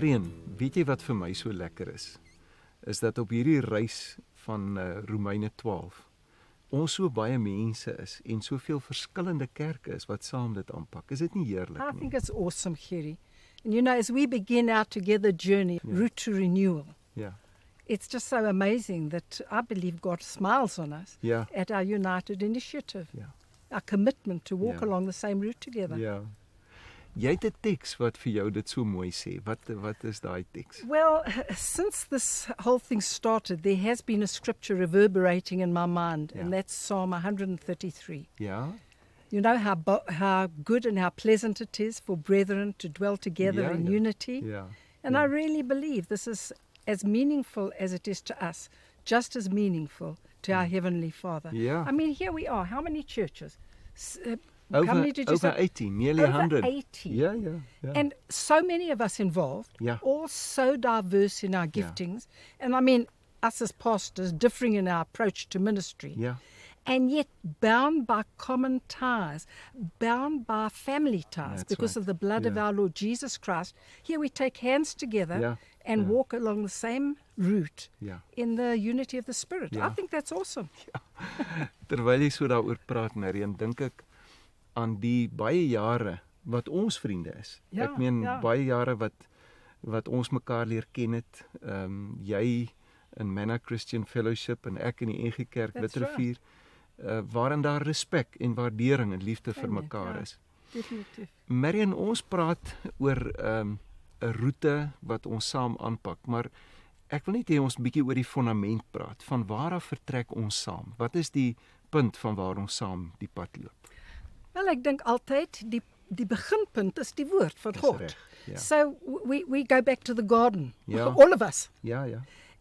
Marian, weet jy wat vir my so lekker is? Is dat op hierdie reis van Romeine 12 ons so baie mense is en soveel verskillende kerke is wat saam dit aanpak. Is dit nie heerlik I nie? think it's awesome, Gerry. And you know, as we begin our together journey, route to renewal, Ja. it's just so amazing that I believe God smiles on us Ja. at our united initiative, Ja. our commitment to walk Ja. along the same route together. Ja. Jy het 'n teks wat vir jou dit so mooi sê. Wat is daai teks? Well, since this whole thing started, there has been a scripture reverberating in my mind, and Yeah. that's Psalm 133. Ja. You know how good and how pleasant it is for brethren to dwell together Yeah, in yeah. unity. Ja. And I really believe this is as meaningful as it is to us, just as meaningful to our Heavenly Father. Yeah. I mean, here we are. How many churches? How many did you Over say? 80, nearly Over 100. 80. Ja, ja, ja. And so many of us involved, Yeah. all so diverse in our giftings. And I mean, us as pastors, differing in our approach to ministry. Ja. And yet bound by common ties, bound by family ties That's because right. of the blood of Yeah. our Lord Jesus Christ. Here we take hands together Yeah. and Yeah. walk along the same route Ja. in the unity of the Spirit. I Yeah. think that's awesome. Terwyl jy so daaroor praat, Marian, dink ek aan die baie jare wat ons vriende is. Ja, Ek meen ja. baie jare wat ons mekaar leer ken het. Jy in Manna Christian Fellowship en ek in die NG Kerk That's Witrifuur, waarin daar respek en waardering en liefde vir Amen, mekaar ja. is. Definitely. Marian, ons praat oor 'n roete wat ons saam aanpak, maar ek wil net hê ons bietjie oor die fondament praat. Van waar af vertrek ons saam? Wat is die punt van waar ons saam die pad loop? Wel, ek dink altyd die beginpunt is die woord van Dis God. reg, ja. So we go back to the garden, Ja. all of us. Ja, ja.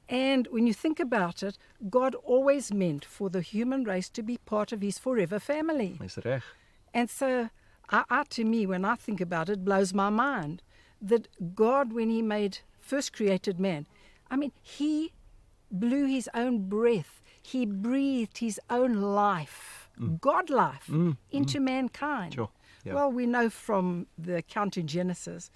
And when you think about it, God always meant for the human race to be part of his forever family. Dis reg. And so, to me, when I think about it, blows my mind that God, when he first created man, I mean, he blew his own breath. He breathed his own life, God life, into mankind. Sure, yeah. Well, we know from the account in Genesis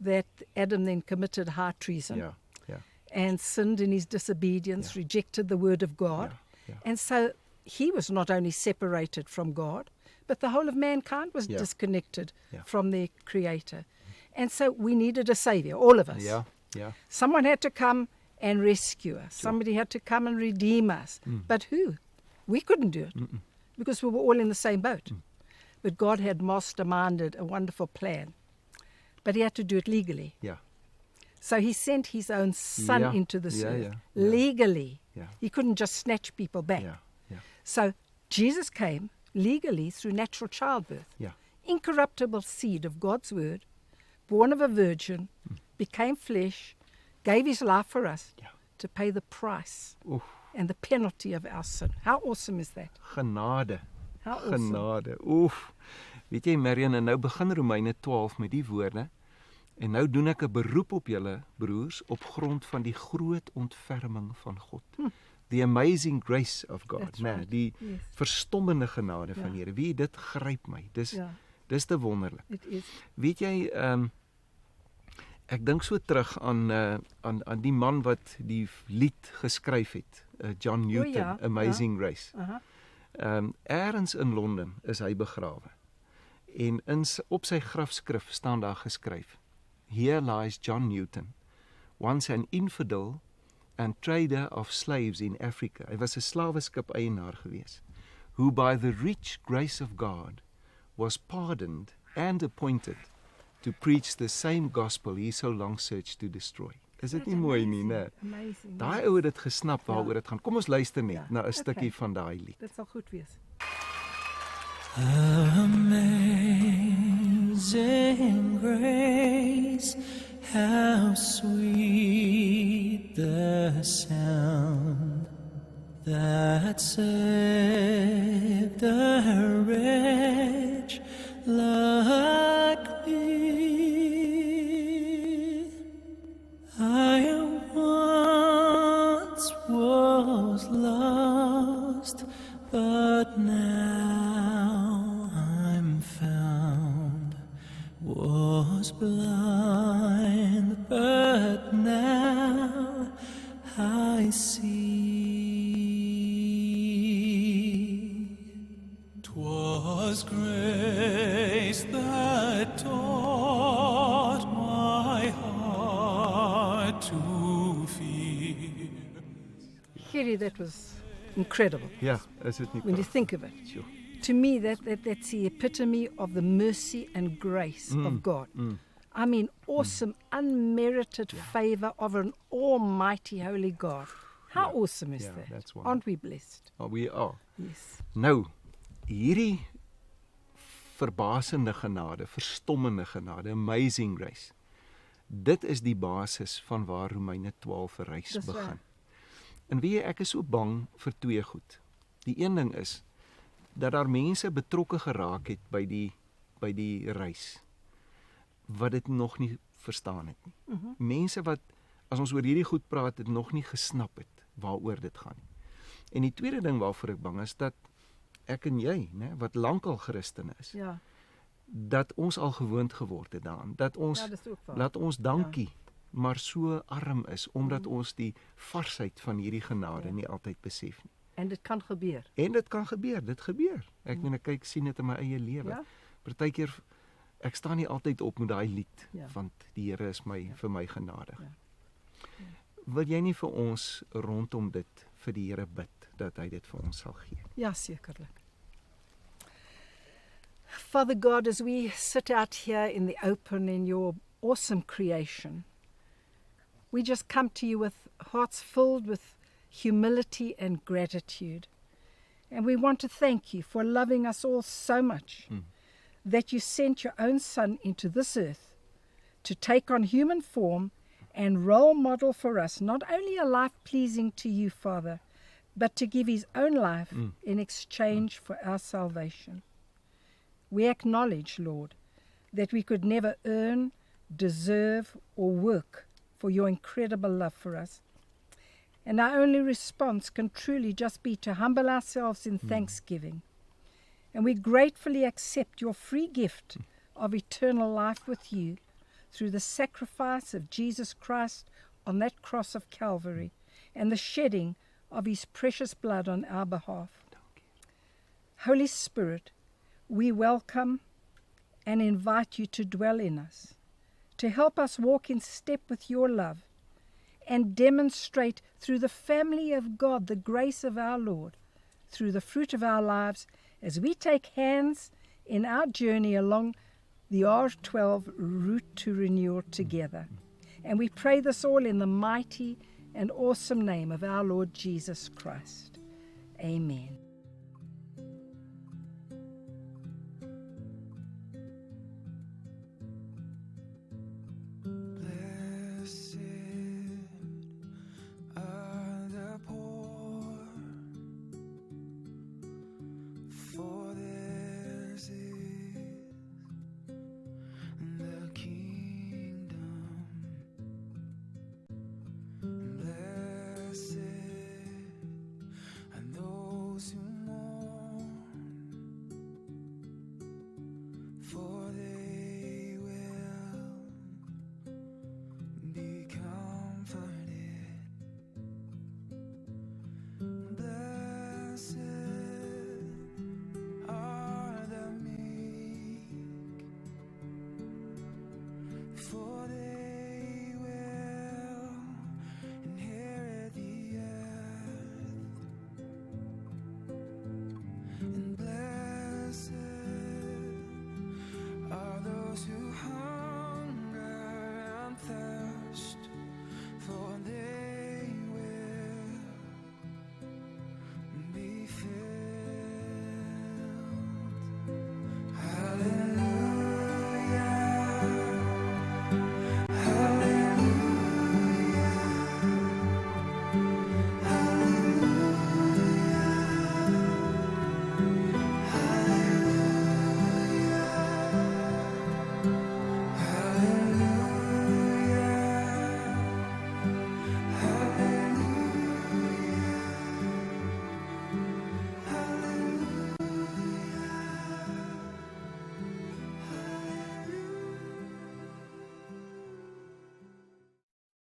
that Adam then committed high treason Ja, ja. and sinned in his disobedience, rejected the word of God. Yeah, yeah. And so he was not only separated from God, but the whole of mankind was Yeah. disconnected Yeah. from their Creator. And so we needed a Savior, all of us. Ja, ja. Someone had to come and rescue us. Somebody had to come and redeem us. But who? We couldn't do it because we were all in the same boat. But God had masterminded a wonderful plan. But he had to do it legally. Ja. So he sent his own son Yeah, into this yeah, earth yeah, yeah. legally. Yeah. He couldn't just snatch people back. Ja, ja. So Jesus came legally through natural childbirth. Ja. Incorruptible seed of God's word, born of a virgin, became flesh, gave his life for us Ja. to pay the price Oef, and the penalty of our sin. How awesome is that? genade. How awesome. Genade. Oef. Weet jy, Marian, en nou begin Romeine 12 met die woorde. En nou doen ek 'n beroep op julle broers op grond van die groot ontferming van God. The amazing grace of God, That's né? right. Die Yes. verstommende genade van Ja. die Here. Wie dit gryp my. Ja. Dis te wonderlik. It is. Weet jy, ek dink so terug aan die man wat die lied geskryf het, John Newton, ja, Amazing Grace. Uh-huh. Ergens in Londen is hy begrawe. En op sy grafskrif staan daar geskryf: Here lies John Newton, once an infidel and trader of slaves in Africa. Hy was 'n slaweskip eienaar gewees, who by the rich grace of God was pardoned and appointed to preach the same gospel he so long searched to destroy. Is dit nie mooi nie, né? Amazing. Daai ou het dit gesnap waaroor dit gaan. Kom ons luister net Ja, na 'n stukkie okay. van daai lied. Dit sal goed wees. Amazing grace, how sweet the sound that saved a wretch like me. I once was lost, but now I'm found, was blind, but now I see. 'Twas grace that taught my heart to fear. Gerry, that was incredible Ja, is dit nie when you pragtig? think of it. Sjoe. To me, that's the epitome of the mercy and grace of God. I mean, awesome, unmerited favor of an almighty, holy God. How awesome is Yeah, that? that's Aren't we blessed? Oh, we are. Yes. Nou, hierdie verbasende genade, verstommende genade, amazing grace. Dit is die basis van waar Romeine 12 reis Dis begin. waar. En weet jy, ek is so bang vir twee goed. Die een ding is dat daar mense betrokke geraak het by die reis wat dit nog nie verstaan het nie. Mense wat, as ons oor hierdie goed praat, het nog nie gesnap het waaroor dit gaan nie. En die tweede ding waarvoor ek bang is, dat ek en jy, né, wat lankal Christene is, Ja, dat ons al gewoond geword het daaraan, dat ons, ja, dis ook waar. laat ons dankie, maar so arm is, omdat ons die varsheid van hierdie genade Ja. nie altyd besef nie. En dit kan gebeur. En dit kan gebeur, dit gebeur. Ek meen, ek sien dit in my eie lewe. Ja. Partykeer, ek staan nie altyd op met daai lied, Ja. want die Here is vir my genadig. Ja. Wil jy nie vir ons rondom dit vir die Here bid, dat hy dit vir ons sal gee? Ja, sekerlik. Father God, as we sit out here in the open in your awesome creation, we just come to you with hearts filled with humility and gratitude. And we want to thank you for loving us all so much that you sent your own Son into this earth to take on human form and role model for us not only a life pleasing to you, Father, but to give his own life in exchange for our salvation. We acknowledge, Lord, that we could never earn, deserve, or work for your incredible love for us. And our only response can truly just be to humble ourselves in thanksgiving. And we gratefully accept your free gift of eternal life with you through the sacrifice of Jesus Christ on that cross of Calvary and the shedding of his precious blood on our behalf. Holy Spirit, we welcome and invite you to dwell in us, to help us walk in step with your love and demonstrate through the family of God the grace of our Lord, through the fruit of our lives, as we take hands in our journey along the R12 route to renewal together. And we pray this all in the mighty and awesome name of our Lord Jesus Christ. Amen.